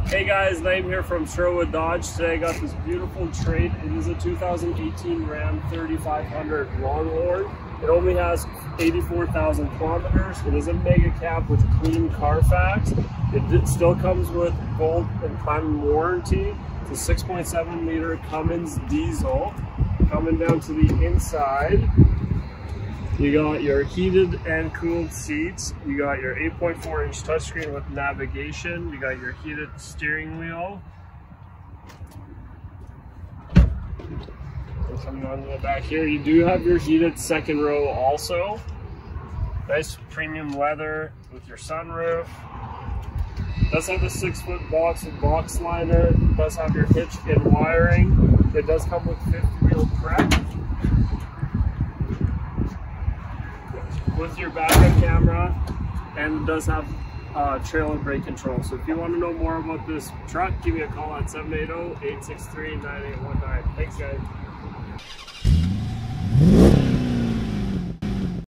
Hey guys, Naiem here from Sherwood Dodge. Today I got this beautiful trade. It is a 2018 Ram 3500 Longhorn. It only has 84,000 kilometers. It is a mega cab with clean Carfax. It still comes with gold and platinum warranty. It's a 6.7 liter Cummins diesel. Coming down to the inside, you got your heated and cooled seats. You got your 8.4 inch touchscreen with navigation. You got your heated steering wheel. Coming on to the back here, you do have your heated second row also. Nice premium leather with your sunroof. Does have a 6-foot box with box liner. Does have your hitch and wiring. It does come with fifth wheel prep. With your backup camera, and does have trailer brake control. So if you want to know more about this truck, give me a call at 780-863-9819. Thanks guys.